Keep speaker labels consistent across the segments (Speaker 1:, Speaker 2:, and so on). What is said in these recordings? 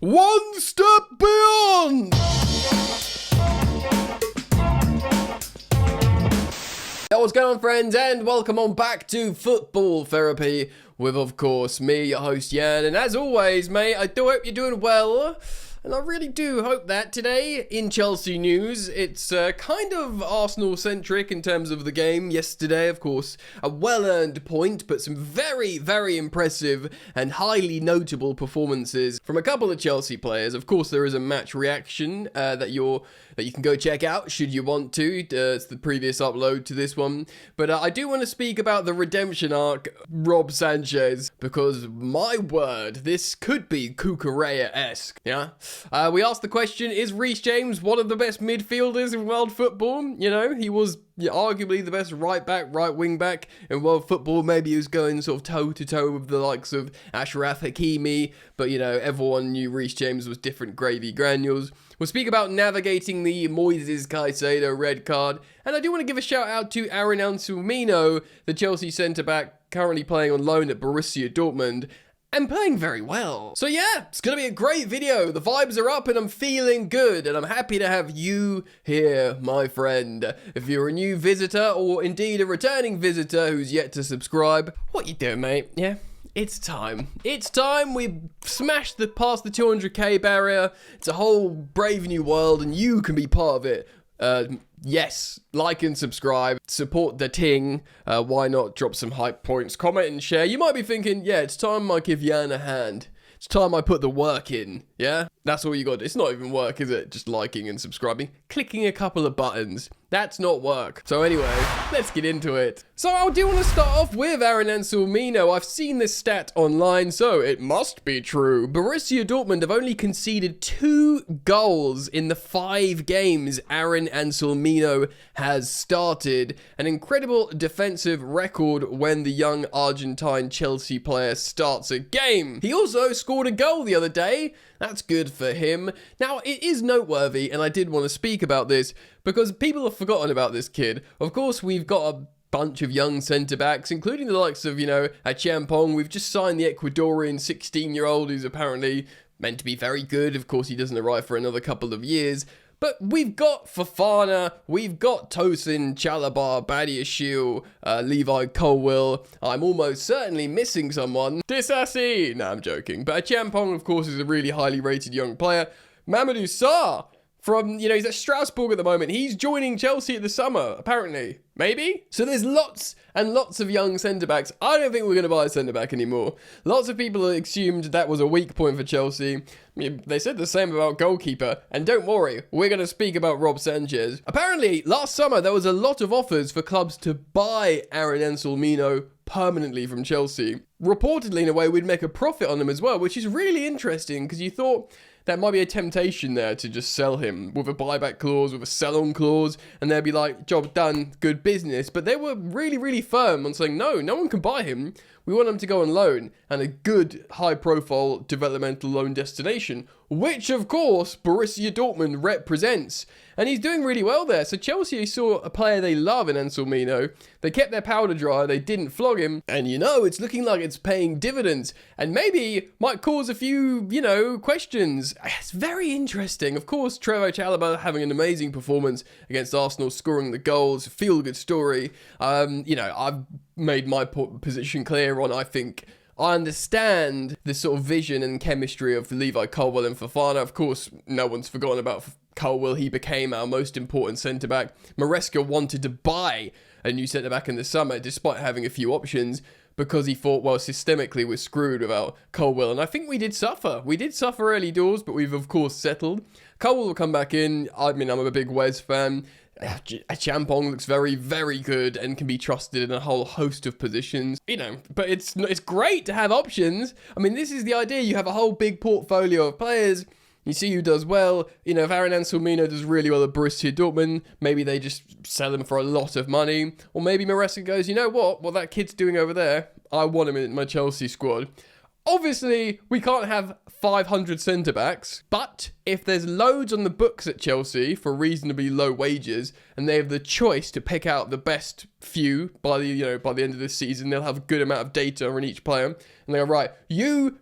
Speaker 1: One step beyond! Yo, what's going on, friends, and welcome on back to Football Therapy with, of course, me, your host, Jan. And as always, mate, I do hope you're doing well. And I really do hope that today in Chelsea news, it's kind of Arsenal-centric in terms of the game. Yesterday, of course, a well-earned point, but some very, very impressive and highly notable performances from a couple of Chelsea players. Of course, there is a match reaction that you can go check out should you want to. It's the previous upload to this one. But I do want to speak about the redemption arc, Rob Sanchez, because my word, this could be Cucurella-esque, yeah? We asked the question, is Reece James one of the best midfielders in world football? You know, he was arguably the best right back, right wing back in world football. Maybe he was going sort of toe to toe with the likes of Ashraf Hakimi, but you know, everyone knew Reece James was different gravy granules. We'll speak about navigating the Moises Caicedo red card, and I do want to give a shout out to Aaron Anselmino, the Chelsea centre back currently playing on loan at Borussia Dortmund, and playing very well. So yeah, it's gonna be a great video. The vibes are up and I'm feeling good, and I'm happy to have you here, my friend. If you're a new visitor or indeed a returning visitor who's yet to subscribe, what you doing, mate? Yeah, it's time. It's time. We've smashed past the 200k barrier. It's a whole brave new world and you can be part of it. Yes, like and subscribe, support the ting, why not drop some hype points, comment and share. You might be thinking, yeah, it's time I give Jan a hand. It's time I put the work in, yeah? That's all you got to do. It's not even work, is it? Just liking and subscribing, clicking a couple of buttons. That's not work. So anyway, let's get into it. So I do want to start off with Aaron Anselmino. I've seen this stat online, so it must be true. Borussia Dortmund have only conceded 2 goals in the 5 games Aaron Anselmino has started. An incredible defensive record when the young Argentine Chelsea player starts a game. He also scored a goal the other day. That's good for him. Now, it is noteworthy, and I did want to speak about this, because people have forgotten about this kid. Of course, we've got a bunch of young centre-backs, including the likes of, a Champong. We've just signed the Ecuadorian 16-year-old who's apparently meant to be very good. Of course, he doesn't arrive for another couple of years. But we've got Fofana, we've got Tosin, Chalobah, Badiashile, Levi Colwill. I'm almost certainly missing someone. Disasi! No, I'm joking. But Champong, of course, is a really highly rated young player. Mamadou Sarr, from, he's at Strasbourg at the moment. He's joining Chelsea at the summer, apparently. Maybe? So there's lots and lots of young centre-backs. I don't think we're going to buy a centre-back anymore. Lots of people assumed that was a weak point for Chelsea. They said the same about goalkeeper. And don't worry, we're going to speak about Rob Sanchez. Apparently, last summer, there was a lot of offers for clubs to buy Aaron Anselmino permanently from Chelsea. Reportedly, in a way, we'd make a profit on him as well, which is really interesting, because you thought there might be a temptation there to just sell him with a buyback clause, with a sell-on clause, and they'd be like, job done, good business. But they were really, really firm on saying, no one can buy him. We want him to go on loan, and a good, high-profile developmental loan destination, which, of course, Borussia Dortmund represents. And he's doing really well there. So Chelsea saw a player they love in Anselmino. They kept their powder dry. They didn't flog him. And, it's looking like it's paying dividends. And maybe might cause a few, questions. It's very interesting. Of course, Trevoh Chalobah having an amazing performance against Arsenal, scoring the goals. Feel-good story. I've made my position clear on, I understand the sort of vision and chemistry of Levi Colwill and Fofana. Of course, no one's forgotten about Colwill. He became our most important centre-back. Maresca wanted to buy a new centre-back in the summer, despite having a few options, because he thought, well, systemically we're screwed without Colwill. And I think we did suffer. We did suffer early doors, but we've, of course, settled. Colwill will come back in. I'm a big Wes fan. Champong looks very, very good and can be trusted in a whole host of positions, but it's great to have options. This is the idea. You have a whole big portfolio of players. You see who does well. If Aaron Anselmino does really well at Borussia Dortmund, maybe they just sell him for a lot of money. Or maybe Maresca goes, you know what that kid's doing over there, I want him in my Chelsea squad. Obviously, we can't have 500 centre-backs, but if there's loads on the books at Chelsea for reasonably low wages, and they have the choice to pick out the best few by the end of this season, they'll have a good amount of data on each player, and they go, right, you,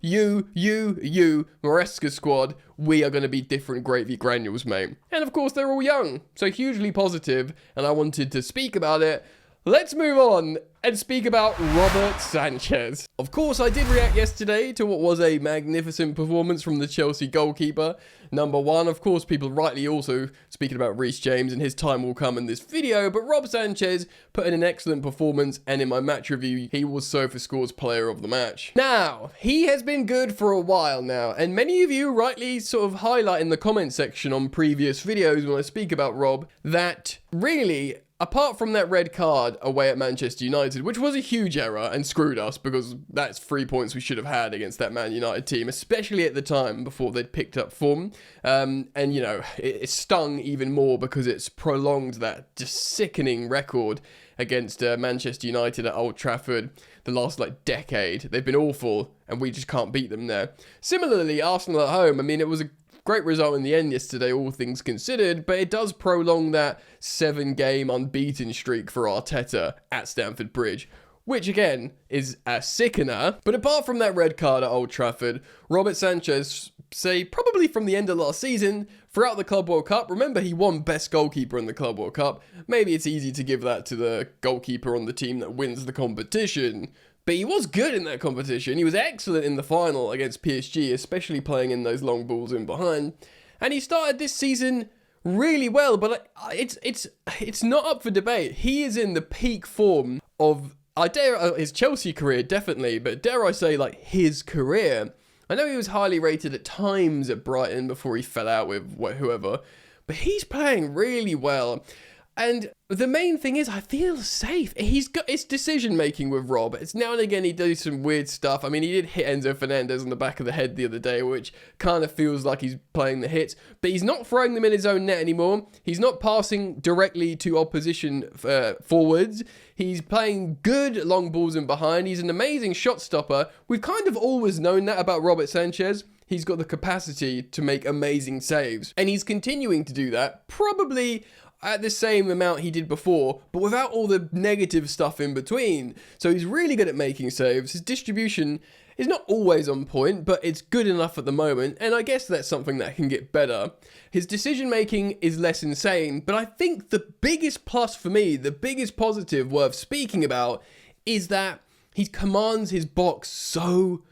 Speaker 1: Maresca squad, we are going to be different gravy granules, mate. And of course, they're all young, so hugely positive, and I wanted to speak about it. Let's move on and speak about Robert Sanchez. Of course, I did react yesterday to what was a magnificent performance from the Chelsea goalkeeper. Number one, of course, people rightly also speaking about Reece James, and his time will come in this video, but Rob Sanchez put in an excellent performance, and in my match review, he was SofaScore's player of the match. Now, he has been good for a while now, and many of you rightly sort of highlight in the comment section on previous videos when I speak about Rob, that really, apart from that red card away at Manchester United, which was a huge error and screwed us because that's 3 points we should have had against that Man United team, especially at the time before they'd picked up form. And, you know, it stung even more because it's prolonged that just sickening record against Manchester United at Old Trafford the last, decade. They've been awful and we just can't beat them there. Similarly, Arsenal at home, I mean, it was a great result in the end yesterday, all things considered, but it does prolong that 7-game unbeaten streak for Arteta at Stamford Bridge, which again is a sickener. But apart from that red card at Old Trafford, Robert Sanchez, say probably from the end of last season, throughout the Club World Cup, remember he won Best Goalkeeper in the Club World Cup, maybe it's easy to give that to the goalkeeper on the team that wins the competition, but he was good in that competition. He was excellent in the final against PSG, especially playing in those long balls in behind. And he started this season really well, but it's not up for debate. He is in the peak form of, his Chelsea career, definitely, but dare I say, his career. I know he was highly rated at times at Brighton before he fell out with whoever, but he's playing really well. And the main thing is, I feel safe. He's got his decision making with Rob. It's now and again he does some weird stuff. I mean, he did hit Enzo Fernandez on the back of the head the other day, which kind of feels like he's playing the hits. But he's not throwing them in his own net anymore. He's not passing directly to opposition forwards. He's playing good long balls in behind. He's an amazing shot stopper. We've kind of always known that about Robert Sanchez. He's got the capacity to make amazing saves. And he's continuing to do that, probably at the same amount he did before, but without all the negative stuff in between. So he's really good at making saves. His distribution is not always on point, but it's good enough at the moment, and I guess that's something that can get better. His decision making is less insane, but I think the biggest plus for me, the biggest positive worth speaking about, is that he commands his box so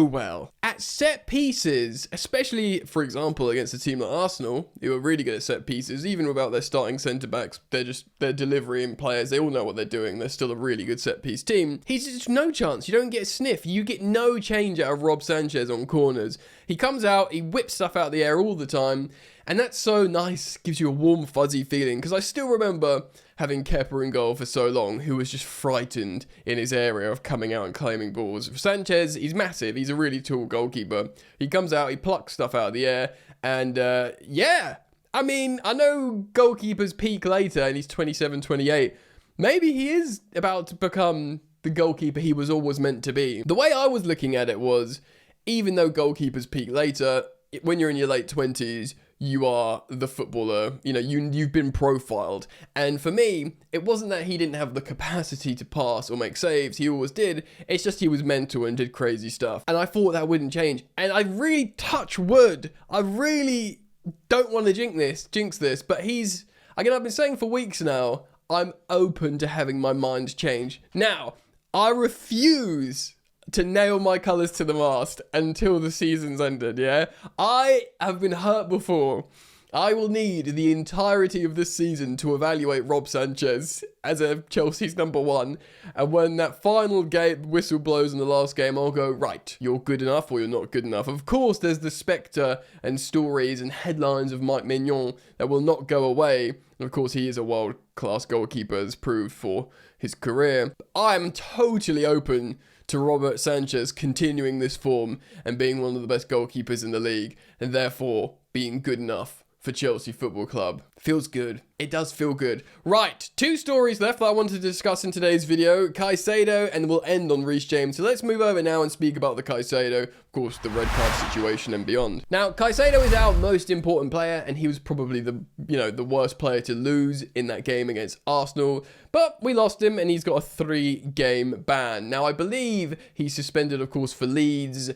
Speaker 1: well. At set pieces, especially, for example, against a team like Arsenal, who are really good at set pieces, even without their starting centre-backs, they're delivering players, they all know what they're doing, they're still a really good set-piece team. He's just no chance, you don't get a sniff, you get no change out of Rob Sanchez on corners. He comes out, he whips stuff out of the air all the time, and that's so nice, gives you a warm, fuzzy feeling, because I still remember having Kepa in goal for so long, who was just frightened in his area of coming out and claiming balls. Sanchez, he's massive, he's a really tall goalkeeper. He comes out, he plucks stuff out of the air, and yeah, I mean, I know goalkeepers peak later, and he's 27, 28. Maybe he is about to become the goalkeeper he was always meant to be. The way I was looking at it was, even though goalkeepers peak later, when you're in your late 20s, you are the footballer, you know, you've been profiled. And for me, it wasn't that he didn't have the capacity to pass or make saves, he always did, it's just he was mental and did crazy stuff. And I thought that wouldn't change. And I really touch wood, I really don't want to jinx this, but again, I've been saying for weeks now, I'm open to having my mind change. Now, I refuse to nail my colours to the mast until the season's ended, yeah? I have been hurt before. I will need the entirety of this season to evaluate Rob Sanchez as a Chelsea's number one. And when that final whistle blows in the last game, I'll go, right, you're good enough or you're not good enough. Of course, there's the spectre and stories and headlines of Mike Maignan that will not go away. And of course, he is a world-class goalkeeper, as proved for his career. I am totally open to Robert Sanchez continuing this form and being one of the best goalkeepers in the league, and therefore being good enough for Chelsea Football Club. Feels good. It does feel good. Right, 2 stories left that I wanted to discuss in today's video. Caicedo, and we'll end on Reece James. So let's move over now and speak about the Caicedo, of course, the red card situation and beyond. Now, Caicedo is our most important player, and he was probably the worst player to lose in that game against Arsenal. But we lost him, and he's got a 3-game ban. Now, I believe he's suspended, of course, for Leeds,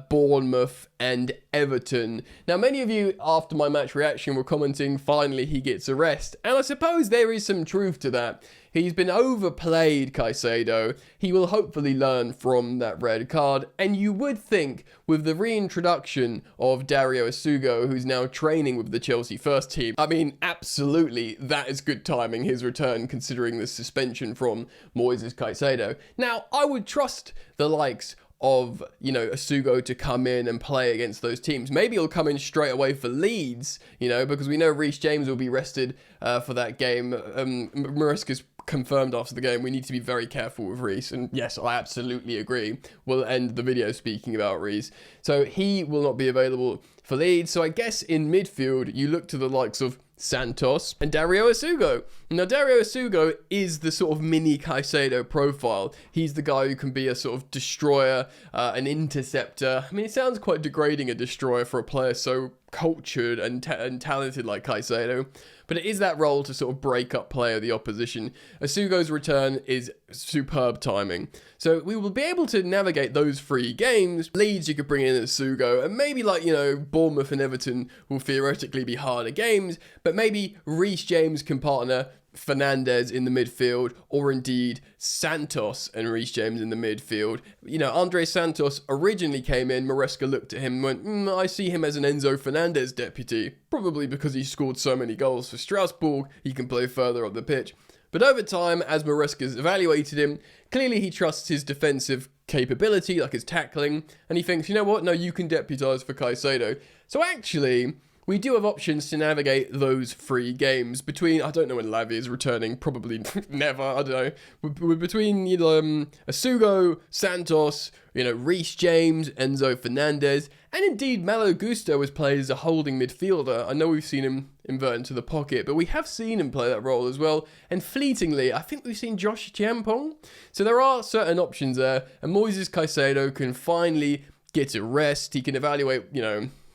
Speaker 1: Bournemouth, and Everton. Now, many of you, after my match reaction, were commenting, finally he gets a rest. And I suppose there is some truth to that. He's been overplayed, Caicedo. He will hopefully learn from that red card. And you would think, with the reintroduction of Dario Asugo, who's now training with the Chelsea first team, I mean, absolutely, that is good timing, his return, considering the suspension from Moises Caicedo. Now, I would trust the likes of, Asugo to come in and play against those teams. Maybe he'll come in straight away for Leeds, because we know Reece James will be rested for that game. Maresca's confirmed after the game we need to be very careful with Reece, and yes, I absolutely agree. We'll end the video speaking about Reece. So he will not be available for Leeds. So I guess in midfield, you look to the likes of Santos and Dario Asugo. Now, Dario Asugo is the sort of mini Caicedo profile. He's the guy who can be a sort of destroyer, an interceptor. I mean, it sounds quite degrading, a destroyer, for a player so cultured and talented like Caicedo. But it is that role to sort of break up play of the opposition. Asugo's return is superb timing. So we will be able to navigate those 3 games. Leeds, you could bring in Asugo, and maybe Bournemouth and Everton will theoretically be harder games, but maybe Reece James can partner Fernandes in the midfield, or indeed Santos and Reece James in the midfield. Andre Santos originally came in, Maresca looked at him and went, I see him as an Enzo Fernandez deputy, probably because he scored so many goals for Strasbourg, he can play further up the pitch. But over time, as Maresca's evaluated him, clearly he trusts his defensive capability, like his tackling, and he thinks, you know what, no, you can deputise for Caicedo. So actually, we do have options to navigate those 3 games between, I don't know when Lavia is returning, probably never, I don't know, between Asugo, Santos, Reece James, Enzo Fernandez, and indeed Malo Gusto has played as a holding midfielder. I know we've seen him invert into the pocket, but we have seen him play that role as well, and fleetingly, I think we've seen Josh Chiampong. So there are certain options there, and Moises Caicedo can finally get a rest. He can evaluate,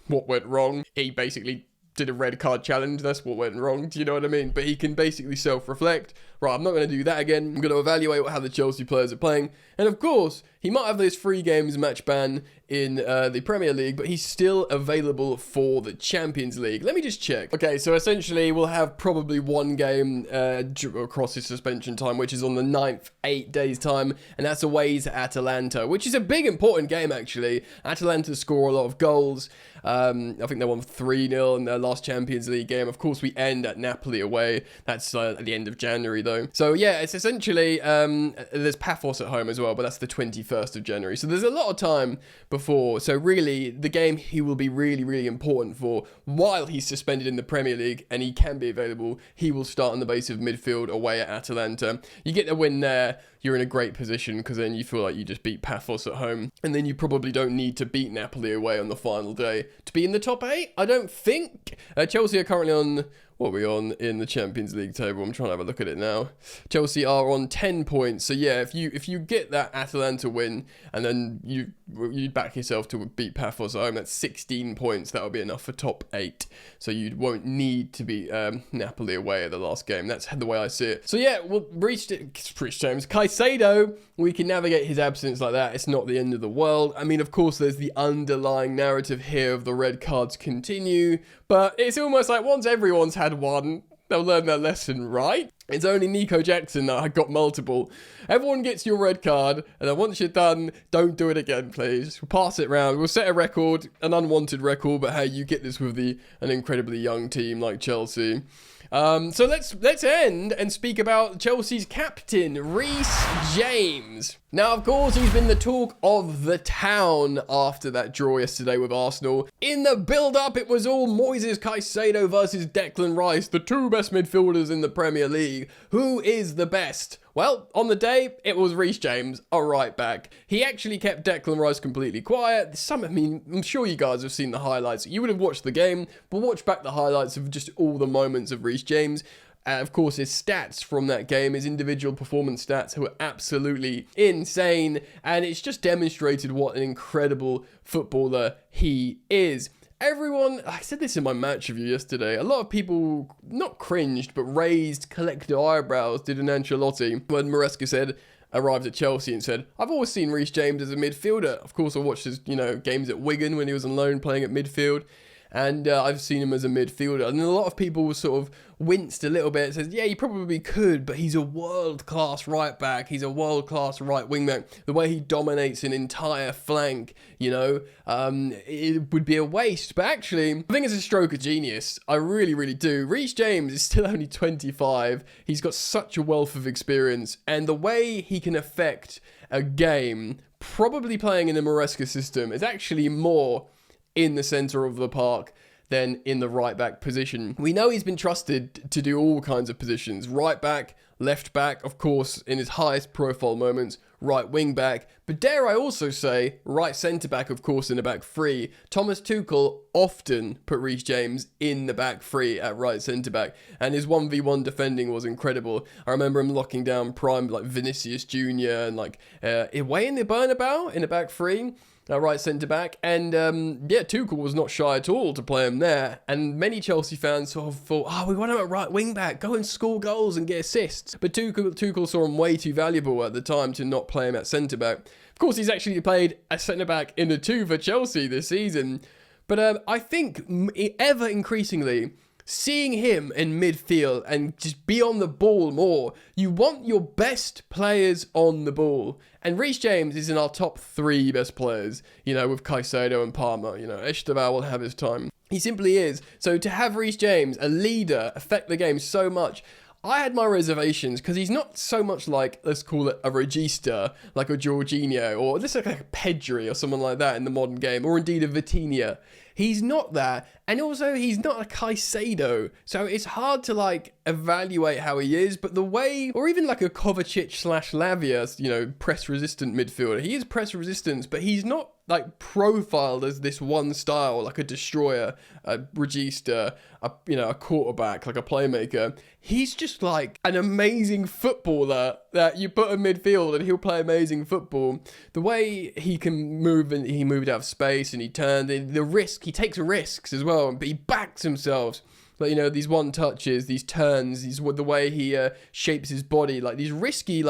Speaker 1: what went wrong. He basically did a red card challenge. That's what went wrong. Do you know what I mean? But he can basically self-reflect. Right, I'm not going to do that again. I'm going to evaluate how the Chelsea players are playing. And of course, he might have those 3 games match ban in the Premier League, but he's still available for the Champions League. Let me just check. Okay, so essentially we'll have probably 1 game across his suspension time, which is on the 9th, 8 days time, and that's away to Atalanta, which is a big important game actually. Atalanta score a lot of goals. I think they won 3-0 in their last Champions League game. Of course, we end at Napoli away. That's at the end of January though. So yeah, it's essentially, there's Paphos at home as well, but that's the 21st of January. So there's a lot of time before. So really, the game he will be really, really important for while he's suspended in the Premier League, and he can be available. He will start on the base of midfield away at Atalanta. You get the win there, you're in a great position, because then you feel like you just beat Paphos at home, and then you probably don't need to beat Napoli away on the final day to be in the top 8, I don't think. Chelsea are currently on, what are we on in the Champions League table? I'm trying to have a look at it now. Chelsea are on 10 points. So yeah, if you get that Atalanta win, and then you back yourself to beat Paphos at home, that's 16 points. That'll be enough for top 8. So you won't need to beat Napoli away at the last game. That's the way I see it. So yeah, we'll Reece James, Caicedo, we can navigate his absence like that. It's not the end of the world. I mean, of course, there's the underlying narrative here of the red cards continue, but it's almost like once everyone's had one, they'll learn their lesson, right? It's only Nico Jackson that got multiple. Everyone gets your red card, and then once you're done, don't do it again, please. We'll pass it round. We'll set a record, an unwanted record, but hey, you get this with an incredibly young team like Chelsea. So let's end and speak about Chelsea's captain, Reece James. Now, of course, he's been the talk of the town after that draw yesterday with Arsenal. In the build-up, it was all Moises Caicedo versus Declan Rice, the 2 best midfielders in the Premier League. Who is the best? Well, on the day, it was Reece James, a right back. He actually kept Declan Rice completely quiet. I'm sure you guys have seen the highlights. You would have watched the game, but watch back the highlights of just all the moments of Reece James. Of course, his stats from that game, his individual performance stats, were absolutely insane. And it's just demonstrated what an incredible footballer he is. Everyone, I said this in my match review yesterday, a lot of people not cringed, but raised collective eyebrows did an Ancelotti when Maresca arrived at Chelsea and said, I've always seen Reece James as a midfielder. Of course, I watched his, games at Wigan when he was on loan playing at midfield. And I've seen him as a midfielder. And a lot of people sort of winced a little bit. Says, yeah, he probably could, but he's a world-class right back. He's a world-class right wing back. The way he dominates an entire flank, it would be a waste. But actually, I think it's a stroke of genius. I really, really do. Reece James is still only 25. He's got such a wealth of experience. And the way he can affect a game, probably playing in a Maresca system, is actually more in the centre of the park than in the right back position. We know he's been trusted to do all kinds of positions. Right back, left back, of course, in his highest profile moments, right wing back. But dare I also say, right centre back, of course, in the back three. Thomas Tuchel often put Reece James in the back three at right centre back. And his 1v1 defending was incredible. I remember him locking down prime like Vinicius Jr. and away in the Bernabeu in the back three. Right centre back, and Tuchel was not shy at all to play him there, and many Chelsea fans sort of thought, we want him at right wing back, go and score goals and get assists, but Tuchel saw him way too valuable at the time to not play him at centre back. Of course, he's actually played a centre back in the two for Chelsea this season, but I think ever increasingly, seeing him in midfield and just be on the ball more, you want your best players on the ball. And Reece James is in our top three best players, with Caicedo and Palmer. Esteban will have his time. He simply is. So to have Reece James, a leader, affect the game so much, I had my reservations because he's not so much like, let's call it a regista, like a Jorginho, or let's like a Pedri or someone like that in the modern game, or indeed a Vitinha. He's not that, and also he's not a Caicedo, so it's hard to evaluate how he is, but the way, or even like a Kovacic/Lavia, press resistant midfielder, he is press resistant, but he's not profiled as this one style, like a destroyer, a regista, a quarterback, like a playmaker. He's just like an amazing footballer that you put in midfield and he'll play amazing football. The way he can move, and he moved out of space and he turned, the risk, he takes risks as well, but he backs himself. These one touches, these turns, the way he shapes his body, these risky,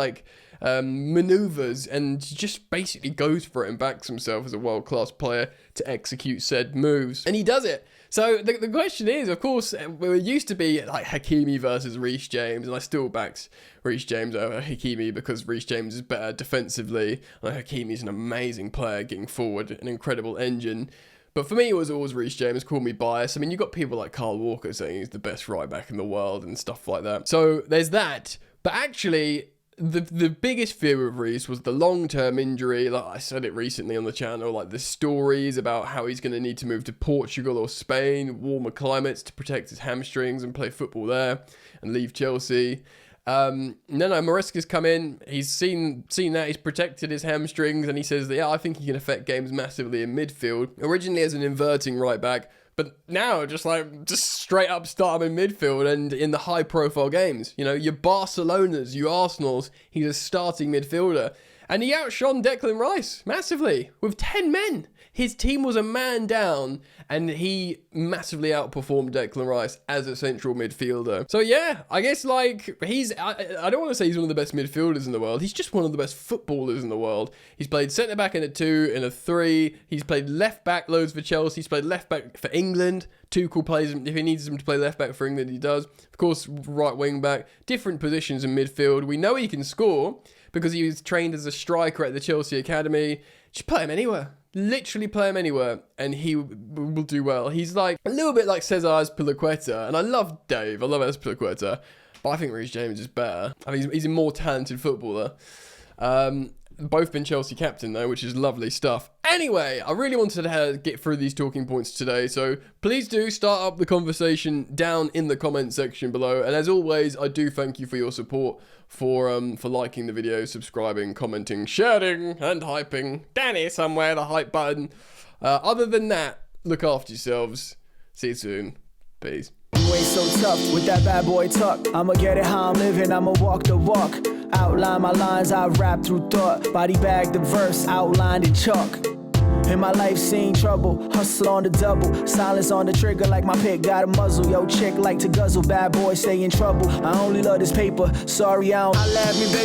Speaker 1: maneuvers, and just basically goes for it and backs himself as a world-class player to execute said moves. And he does it. So the question is, of course, it used to be Hakimi versus Reece James, and I still backed Reece James over Hakimi because Reece James is better defensively. Hakimi's an amazing player getting forward, an incredible engine. But for me, it was always Reece James. Call me biased. I mean, you got people like Kyle Walker saying he's the best right back in the world and stuff like that. So there's that. But actually, the biggest fear of Reece was the long-term injury. I said it recently on the channel, the stories about how he's going to need to move to Portugal or Spain, warmer climates, to protect his hamstrings and play football there and leave Chelsea. Maresca's come in, he's seen that, he's protected his hamstrings, and he says that, I think he can affect games massively in midfield. Originally as an inverting right back, but now just straight up start him in midfield and in the high profile games. Your Barcelonas, your Arsenals, he's a starting midfielder. And he outshone Declan Rice massively with 10 men. His team was a man down, and he massively outperformed Declan Rice as a central midfielder. So yeah, I guess he's, I don't want to say he's one of the best midfielders in the world. He's just one of the best footballers in the world. He's played centre back in a 2, in a 3. He's played left back loads for Chelsea. He's played left back for England. Tuchel plays him, if he needs him to play left back for England, he does. Of course, right wing back, different positions in midfield. We know he can score because he was trained as a striker at the Chelsea Academy. Just play him anywhere. Literally play him anywhere, and he will do well. He's a little bit like Cesar Azpilicueta, and I love Dave. I love Azpilicueta, but I think Reece James is better. I mean, he's a more talented footballer. both been Chelsea captain though, which is lovely stuff. Anyway, I really wanted to get through these talking points today, so please do start up the conversation down in the comment section below. And as always, I do thank you for your support, for liking the video, subscribing, commenting, sharing, and hyping. Danny somewhere, the hype button. Other than that, look after yourselves. See you soon. Peace.
Speaker 2: You ain't so tough with that bad boy talk. I'ma get it how I'm living, I'ma walk the walk. Outline my lines, I rap through thought. Body bag the verse, outlined in chalk. In my life seen trouble, hustle on the double. Silence on the trigger like my pick got a muzzle. Yo, chick like to guzzle, bad boy stay in trouble. I only love this paper, sorry I don't. I laugh me, baby.